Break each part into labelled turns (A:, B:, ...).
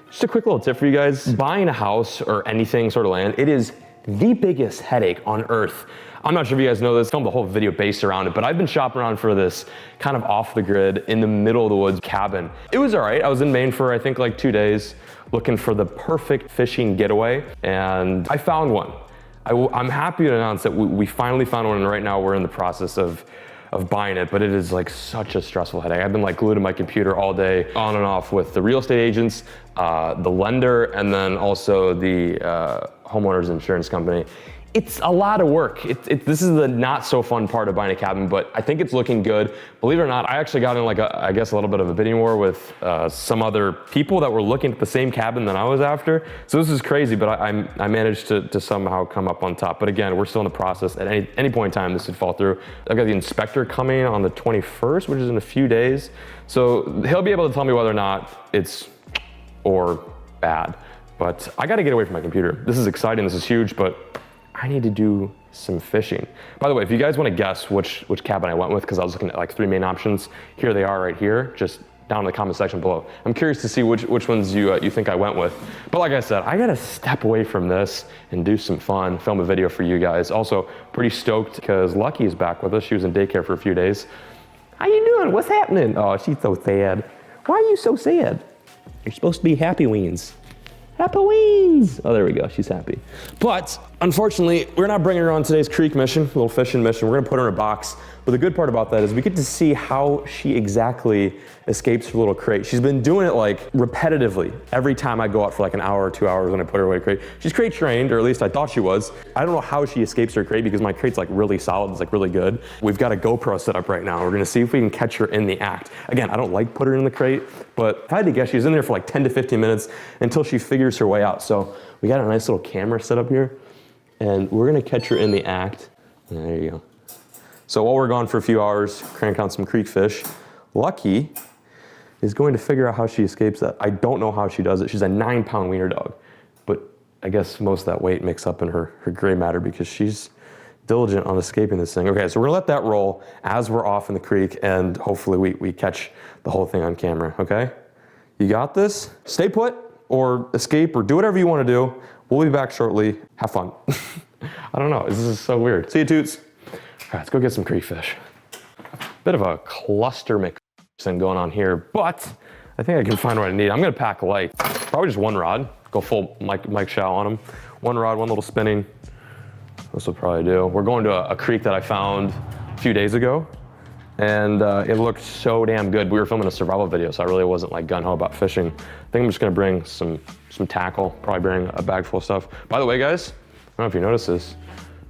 A: Just a quick little tip for you guys. Buying a house or anything sort of land, it is the biggest headache on earth. I'm not sure if you guys know this, I filmed a whole video based around it, but I've been shopping around for this kind of off the grid, in the middle of the woods cabin. It was all right. I was in Maine for I think like 2 days looking for the perfect fishing getaway, and I found one. I'm happy to announce that we finally found one, and right now we're in the process of buying it, but it is like such a stressful headache. I've been like glued to my computer all day, on and off with the real estate agents, the lender, and then also the homeowner's insurance company. It's a lot of work. This is the not so fun part of buying a cabin, but I think it's looking good. Believe it or not, I actually got in like I guess a little bit of a bidding war with some other people that were looking at the same cabin that I was after. So this is crazy, but I managed to somehow come up on top. But again, we're still in the process. At any point in time, this could fall through. I've got the inspector coming on the 21st, which is in a few days. So he'll be able to tell me whether or not it's or bad. But I gotta get away from my computer. This is exciting, this is huge, but I need to do some fishing. By the way, if you guys want to guess which cabin I went with, because I was looking at like 3 main options, here they are right here, just down in the comment section below. I'm curious to see which ones you think I went with. But like I said, I gotta step away from this and do some fun, film a video for you guys. Also, pretty stoked because Lucky is back with us. She was in daycare for a few days. How you doing? What's happening? Oh, she's so sad. Why are you so sad? You're supposed to be happy weens. Happy weens! Oh, there we go, she's happy. But unfortunately, we're not bringing her on today's creek mission, little fishing mission. We're gonna put her in a box. But the good part about that is we get to see how she exactly escapes her little crate. She's been doing it like repetitively every time I go out for like an hour or 2 hours when I put her away in a crate. She's crate trained, or at least I thought she was. I don't know how she escapes her crate because my crate's like really solid, it's like really good. We've got a GoPro set up right now. We're gonna see if we can catch her in the act. Again, I don't like put her in the crate, but if I had to guess, she's in there for like 10 to 15 minutes until she figures her way out. So we got a nice little camera set up here, and we're gonna catch her in the act. There you go. So while we're gone for a few hours, crank on some creek fish, Lucky is going to figure out how she escapes that. I don't know how she does it. She's a 9-pound wiener dog, but I guess most of that weight mixed up in her gray matter because she's diligent on escaping this thing. Okay, so we're gonna let that roll as we're off in the creek, and hopefully we catch the whole thing on camera, okay? You got this? Stay put or escape or do whatever you wanna do. We'll be back shortly. Have fun. I don't know, this is so weird. See you, Toots. All right, let's go get some creek fish. Bit of a cluster mix thing going on here, but I think I can find what I need. I'm gonna pack light. Probably just one rod. Go full Mike Chow on them. One rod, one little spinning. This will probably do. We're going to a creek that I found a few days ago, and it looked so damn good. We were filming a survival video, so I really wasn't like gung-ho about fishing. I think I'm just gonna bring some tackle, probably bring a bag full of stuff. By the way, guys, I don't know if you noticed this,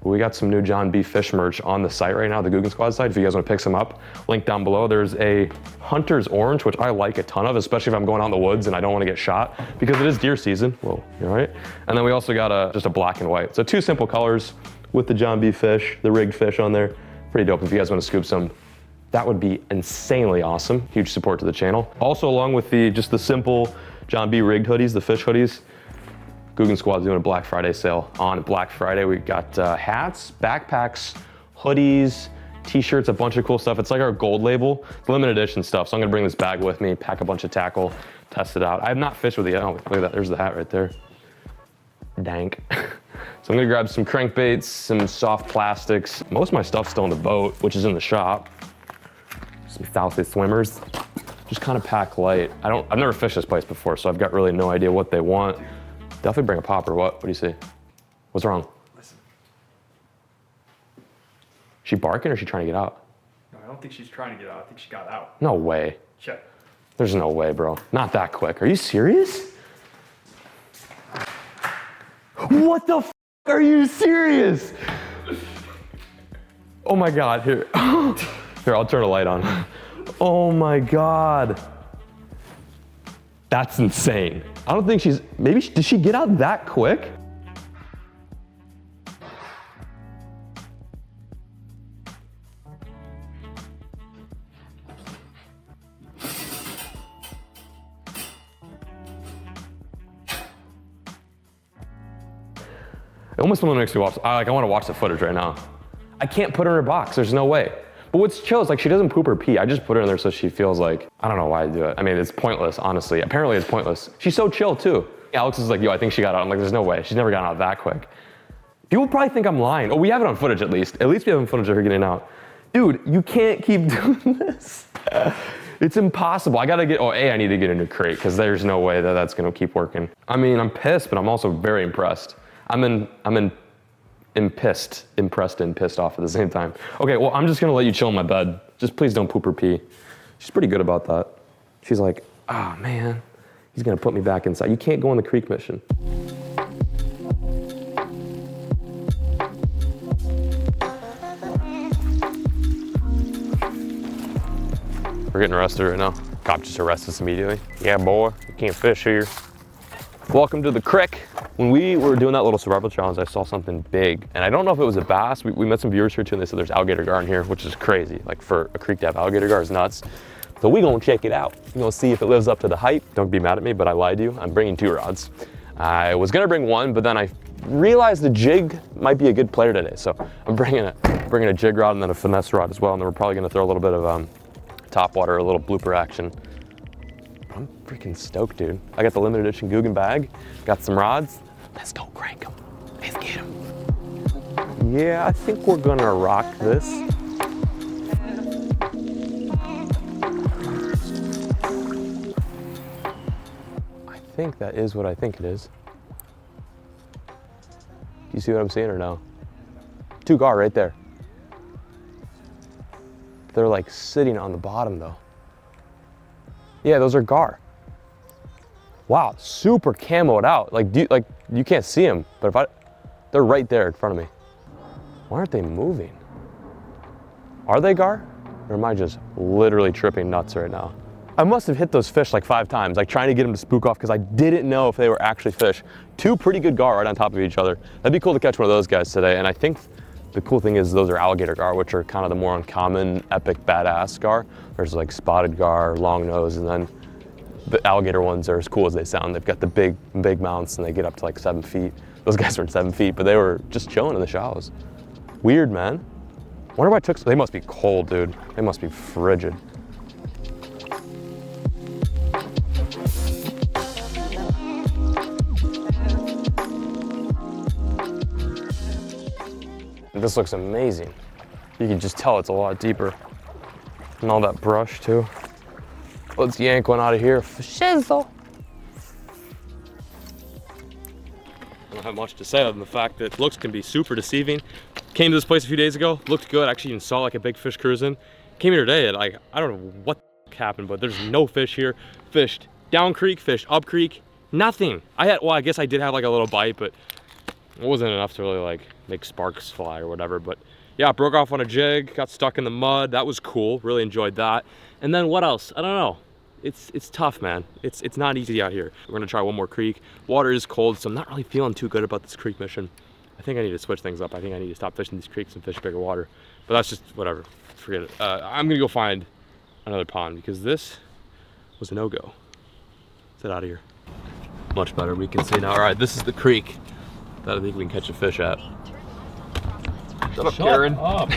A: we got some new John B. Fish merch on the site right now, the Googan Squad site. If you guys want to pick some up, link down below. There's a Hunter's Orange, which I like a ton of, especially if I'm going out in the woods and I don't want to get shot, because it is deer season. Whoa, you all right? And then we also got just a black and white. So 2 simple colors with the John B. Fish, the rigged fish on there. Pretty dope. If you guys want to scoop some, that would be insanely awesome. Huge support to the channel. Also, along with just the simple John B. rigged hoodies, the fish hoodies, Googan Squad's doing a Black Friday sale on Black Friday. We got hats, backpacks, hoodies, t-shirts, a bunch of cool stuff. It's like our gold label, it's limited edition stuff. So I'm gonna bring this bag with me, pack a bunch of tackle, test it out. I have not fished with it yet. Oh, look at that, there's the hat right there. Dank. So I'm gonna grab some crankbaits, some soft plastics. Most of my stuff's still in the boat, which is in the shop. Some Southie swimmers. Just kind of pack light. I've never fished this place before, so I've got really no idea what they want. Definitely bring a popper. What do you see? What's wrong?
B: Listen.
A: She barking or is she trying to get out?
B: No, I don't think she's trying to get out. I think she got out.
A: No way.
B: Check.
A: There's no way, bro. Not that quick. Are you serious? What the f are you serious? Oh my God, here. Here, I'll turn a light on. Oh my God. That's insane. I don't think did she get out that quick? It almost makes me watch, I want to watch the footage right now. I can't put her in a box, there's no way. But what's chill is like she doesn't poop or pee. I just put her in there so she feels like, I don't know why I do it. I mean, it's pointless, honestly. Apparently it's pointless. She's so chill too. Alex is like, yo, I think she got out. I'm like, there's no way. She's never gotten out that quick. People probably think I'm lying. Oh, we have it on footage at least. At least we have on footage of her getting out. Dude, you can't keep doing this. It's impossible. I gotta get, I need to get a new crate because there's no way that that's gonna keep working. I mean, I'm pissed, but I'm also very impressed. Impressed and pissed off at the same time. Okay, well, I'm just gonna let you chill in my bed. Just please don't poop or pee. She's pretty good about that. She's like, oh man, he's gonna put me back inside. You can't go on the creek mission. We're getting arrested right now. Cop just arrested us immediately. Yeah, boy, you can't fish here. Welcome to the creek. When we were doing that little survival challenge, I saw something big. And I don't know if it was a bass. We met some viewers here too, and they said there's alligator gar in here, which is crazy. Like for a creek to have alligator gar is nuts. So we gonna check it out. We're gonna see if it lives up to the hype. Don't be mad at me, but I lied to you. I'm bringing 2 rods. I was gonna bring 1, but then I realized the jig might be a good player today. So I'm bringing a jig rod and then a finesse rod as well. And then we're probably gonna throw a little bit of top water, a little blooper action. I'm freaking stoked, dude. I got the limited edition Googan bag, got some rods. Let's go crank them. Let's get them. Yeah, I think we're gonna rock this. I think that is what I think it is. Do you see what I'm seeing or no? 2 gar right there. They're like sitting on the bottom though. Yeah, those are gar. Wow, super camoed out. Like, you can't see them, but they're right there in front of me. Why aren't they moving? Are they gar? Or am I just literally tripping nuts right now? I must have hit those fish like 5 times, like trying to get them to spook off because I didn't know if they were actually fish. 2 pretty good gar right on top of each other. That'd be cool to catch one of those guys today. And I think the cool thing is those are alligator gar, which are kind of the more uncommon, epic, badass gar. There's like spotted gar, long nose, and then the alligator ones are as cool as they sound. They've got the big mounts and they get up to like 7 feet. Those guys weren't 7 feet, but they were just chilling in the shallows. Weird, man. Wonder why I took, they must be cold, dude. They must be frigid. This looks amazing. You can just tell it's a lot deeper. And all that brush too. Let's yank one out of here for shizzle. I don't have much to say other than the fact that looks can be super deceiving. Came to this place a few days ago, looked good. Actually even saw like a big fish cruising. Came here today and I don't know what happened, but there's no fish here. Fished down creek, fished up creek, nothing. I guess I did have like a little bite, but it wasn't enough to really like make sparks fly or whatever. But yeah, broke off on a jig, got stuck in the mud. That was cool, really enjoyed that. And then what else? I don't know. It's tough, man. It's not easy out here. We're gonna try one more creek. Water is cold, so I'm not really feeling too good about this creek mission. I think I need to switch things up. I think I need to stop fishing these creeks and fish bigger water. But that's just whatever, forget it. I'm gonna go find another pond because this was a no-go. Let's get out of here. Much better, we can see now. All right, this is the creek that I think we can catch a fish at. Shut up, Karen. Up.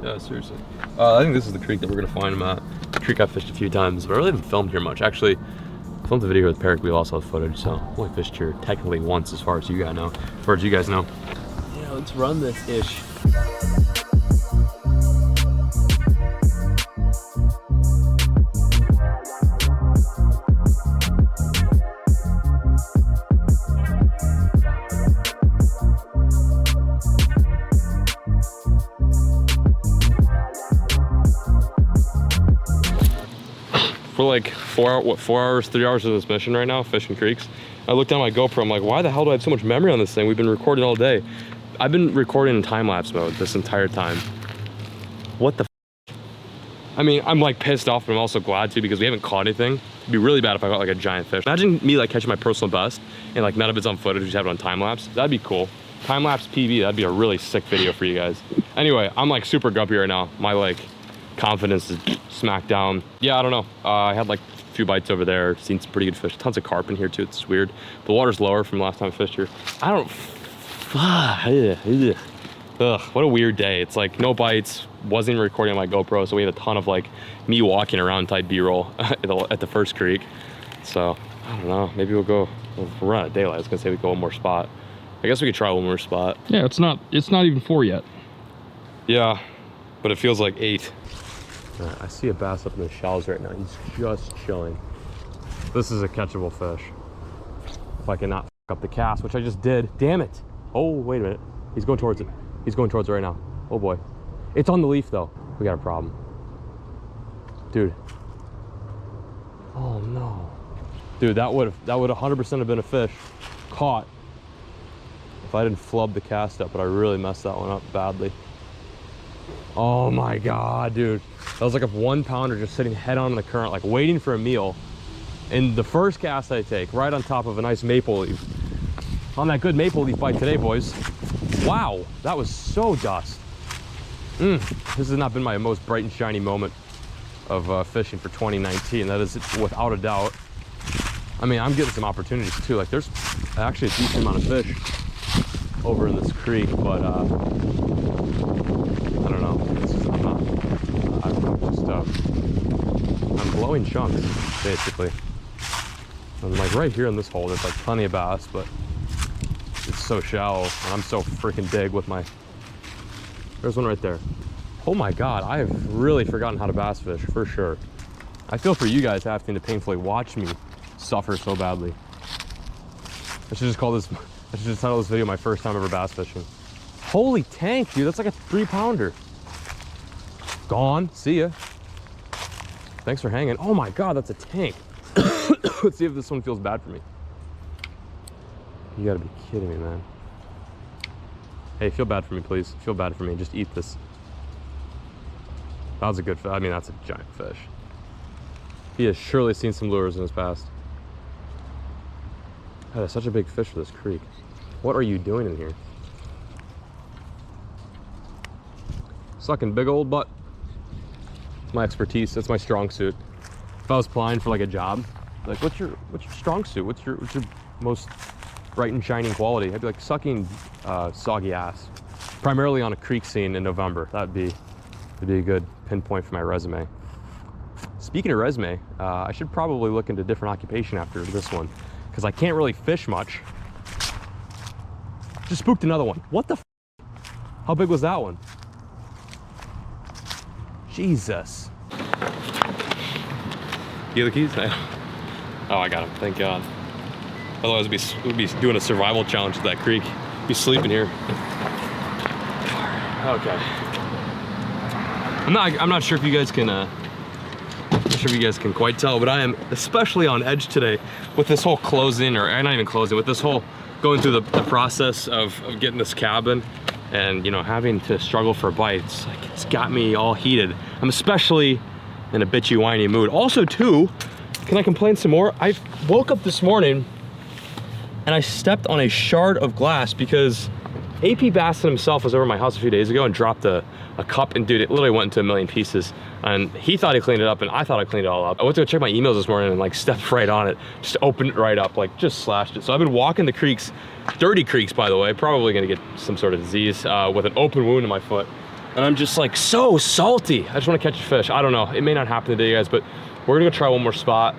A: Yeah, seriously. I think this is the creek that we're gonna find him at. The creek I've fished a few times, but I really haven't filmed here much. Actually, I filmed the video with Perrick. We also have footage, so I've only fished here technically once as far as you guys know. Yeah, let's run this ish. For like 4 hours, 3 hours of this mission right now, fishing creeks. I looked down my GoPro, I'm like, why the hell do I have so much memory on this thing? We've been recording all day. I've been recording in time-lapse mode this entire time. What the f? I mean, I'm like pissed off, but I'm also glad too because we haven't caught anything. It'd be really bad if I got like a giant fish. Imagine me like catching my personal best and like none of it's on footage, we just have it on time-lapse. That'd be cool. Time-lapse PB, that'd be a really sick video for you guys. Anyway, I'm like super guppy right now. My like confidence is smacked down. Yeah, I don't know. I had like a few bites over there, seen some pretty good fish. Tons of carp in here too, it's weird. The water's lower from last time I fished here. Ugh, what a weird day. It's like no bites, wasn't even recording on my GoPro, so we had a ton of like me walking around type B-roll at the first creek. So I don't know, maybe we'll run out of daylight. I was gonna say we go one more spot. I guess we could try one more spot.
C: Yeah, it's not even 4 yet.
A: Yeah, but it feels like 8. I see a bass up in the shallows right now. He's just chilling. This is a catchable fish. If I cannot f up the cast, which I just did. Damn it. Oh, wait a minute. He's going towards it. He's going towards it right now. Oh boy. It's on the leaf though. We got a problem. Dude. Oh no. Dude, that would 100% have been a fish caught if I didn't flub the cast up, but I really messed that one up badly. Oh my God, dude. That was like a 1 pounder just sitting head on in the current, like waiting for a meal. And the first cast I take, right on top of a nice maple leaf. On that good maple leaf bite today, boys. Wow, that was so dust. This has not been my most bright and shiny moment of fishing for 2019. That is without a doubt. I mean, I'm getting some opportunities too. Like there's actually a decent amount of fish over in this creek, but I don't know. I'm blowing chunks, basically. I'm like right here in this hole, there's like plenty of bass, but it's so shallow and I'm so freaking big with my, there's one right there. Oh my God, I have really forgotten how to bass fish for sure. I feel for you guys having to painfully watch me suffer so badly. I should just title this video my first time ever bass fishing. Holy tank, dude, that's like a 3 pounder. Gone, see ya. Thanks for hanging. Oh my God, that's a tank. Let's see if this one feels bad for me. You gotta be kidding me, man. Hey, feel bad for me, please. Feel bad for me, just eat this. That was a good fish. I mean, that's a giant fish. He has surely seen some lures in his past. That is such a big fish for this creek. What are you doing in here? Sucking big old butt. My expertise, that's my strong suit. If I was applying for like a job, like what's your strong suit? What's your most bright and shining quality? I'd be like sucking soggy ass. Primarily on a creek scene in November. That'd be a good pinpoint for my resume. Speaking of resume, I should probably look into a different occupation after this one, because I can't really fish much. Just spooked another one. What the f? How big was that one? Jesus. You have the keys? Oh, I got them, thank God. Otherwise we'd be doing a survival challenge at that creek. Be sleeping here. Okay. I'm not sure if you guys can quite tell, but I am especially on edge today with this whole closing, or not even closing, with this whole going through the process of getting this cabin and, you know, having to struggle for bites. Like, it's got me all heated. I'm especially in a bitchy, whiny mood. Also too, can I complain some more? I woke up this morning and I stepped on a shard of glass because AP Basson himself was over at my house a few days ago and dropped a cup, and dude, it literally went into a million pieces. And he thought he cleaned it up and I thought I cleaned it all up. I went to go check my emails this morning and like stepped right on it, just opened it right up, like just slashed it. So I've been walking the creeks, dirty creeks by the way, probably gonna get some sort of disease with an open wound in my foot. And I'm just like so salty. I just wanna catch a fish. I don't know, it may not happen today, guys, but we're gonna go try one more spot.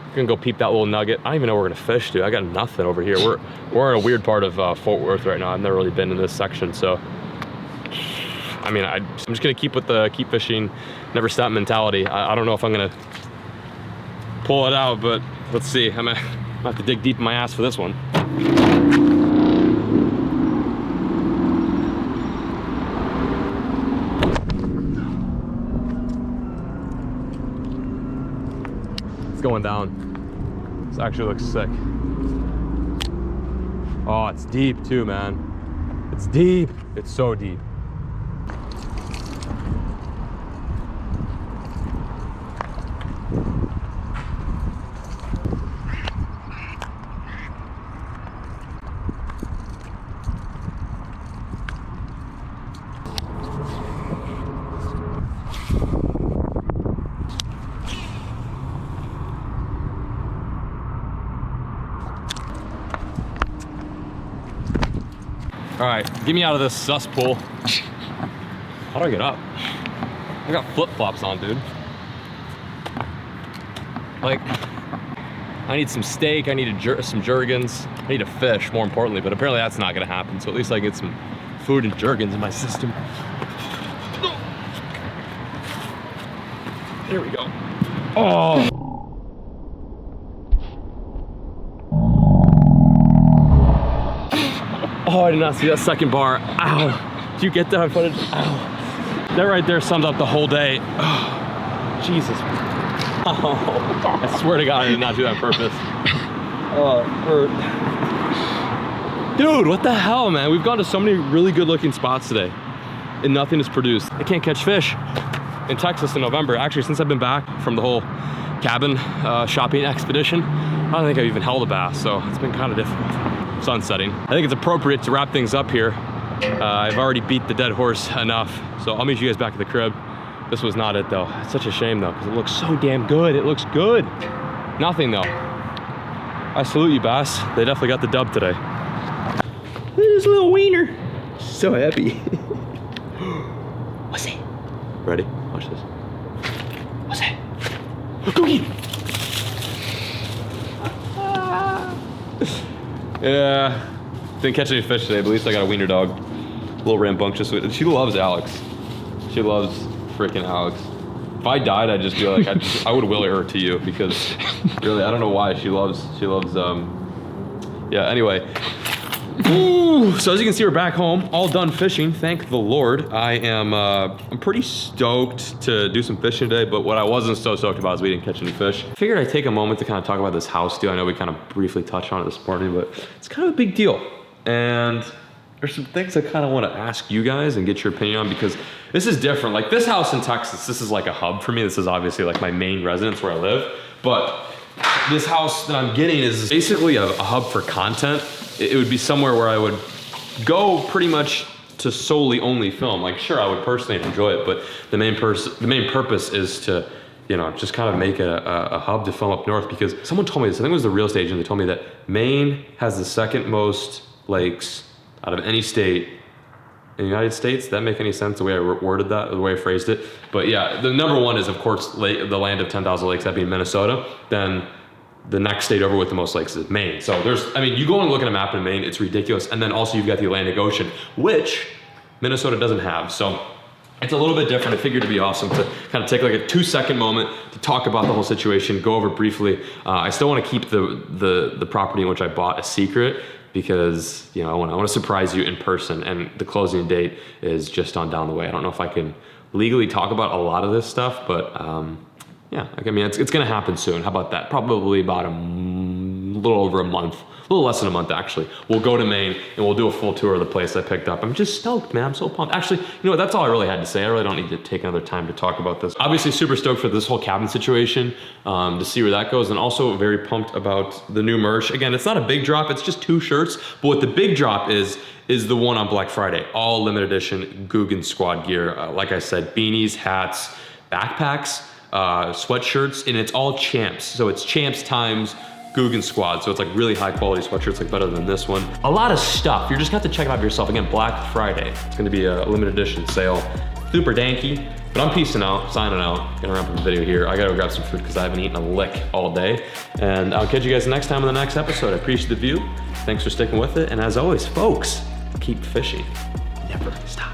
A: We're gonna go peep that little nugget. I don't even know where we're gonna fish, dude. I got nothing over here. We're in a weird part of Fort Worth right now. I've never really been in this section, so. I mean, I'm just gonna keep fishing, never stop mentality. I don't know if I'm gonna pull it out, but let's see. I'm gonna have to dig deep in my ass for this one. It's going down. This actually looks sick. Oh, it's deep too, man. It's deep. It's so deep. All right, get me out of this cesspool. How do I get up? I got flip-flops on, dude. Like, I need some steak, I need some jergens, I need a fish, more importantly, but apparently that's not gonna happen, so at least I get some food and jergens in my system. There we go. Oh! Oh, I did not see that second bar. Ow. Did you get that? Ow. That right there summed up the whole day. Oh, Jesus. Oh, I swear to God, I did not do that on purpose. Oh, it hurt. Dude, what the hell, man? We've gone to so many really good looking spots today and nothing is produced. I can't catch fish in Texas in November. Actually, since I've been back from the whole cabin shopping expedition, I don't think I've even held a bass, so it's been kind of difficult. Sun's setting. I think it's appropriate to wrap things up here. I've already beat the dead horse enough, so I'll meet you guys back at the crib. This was not it though. It's such a shame though, because it looks so damn good. It looks good. Nothing though. I salute you, bass. They definitely got the dub today. Look at this little wiener. So happy. What's it? Ready? Watch this. What's that? Googan! Yeah, didn't catch any fish today, but at least I got a wiener dog. A little rambunctious. She loves Alex. She loves freaking Alex. If I died, I'd just be like, I would will her to you, because really, I don't know why. She loves, yeah, anyway. Ooh, so as you can see, we're back home, all done fishing, thank the Lord. I'm pretty stoked to do some fishing today, but what I wasn't so stoked about is we didn't catch any fish. Figured I'd take a moment to kind of talk about this house deal. I know we kind of briefly touched on it this morning, but it's kind of a big deal. And there's some things I kind of want to ask you guys and get your opinion on, because this is different. Like this house in Texas, this is like a hub for me. This is obviously like my main residence where I live, but this house that I'm getting is basically a hub for content. It would be somewhere where I would go pretty much to solely only film. Like, sure, I would personally enjoy it, but the main purpose is to, you know, just kind of make a hub to film up north, because someone told me this, I think it was the real estate agent, they told me that Maine has the second most lakes out of any state in the United States. Does that make any sense, the way I worded that, the way I phrased it? But yeah, the number one is, of course, the land of 10,000 lakes, that being Minnesota. Then the next state over with the most lakes is Maine. So I mean, you go and look at a map in Maine, it's ridiculous. And then also you've got the Atlantic Ocean, which Minnesota doesn't have. So it's a little bit different. I figured it'd be awesome to kind of take like a 2-second moment to talk about the whole situation, go over briefly. I still want to keep the property in which I bought a secret, because, you know, I want to surprise you in person, and the closing date is just on down the way. I don't know if I can legally talk about a lot of this stuff, but yeah, I mean, it's gonna happen soon. How about that? Probably about a little over a month, a little less than a month actually. We'll go to Maine and we'll do a full tour of the place I picked up. I'm just stoked, man. I'm so pumped. Actually, you know what? That's all I really had to say. I really don't need to take another time to talk about this. Obviously super stoked for this whole cabin situation, to see where that goes, and also very pumped about the new merch. Again, it's not a big drop, it's just 2 shirts, but what the big drop is the one on Black Friday, all limited edition Googan squad gear. Like I said, beanies, hats, backpacks, sweatshirts, and it's all Champs. So it's Champs times Googan squad. So it's like really high quality sweatshirts, like better than this one. A lot of stuff. You're just gonna have to check it out for yourself. Again, Black Friday. It's gonna be a limited edition sale. Super danky, but I'm peacing out, signing out. Gonna wrap up the video here. I gotta go grab some food because I haven't eaten a lick all day. And I'll catch you guys next time on the next episode. I appreciate the view. Thanks for sticking with it. And as always, folks, keep fishing. Never stop.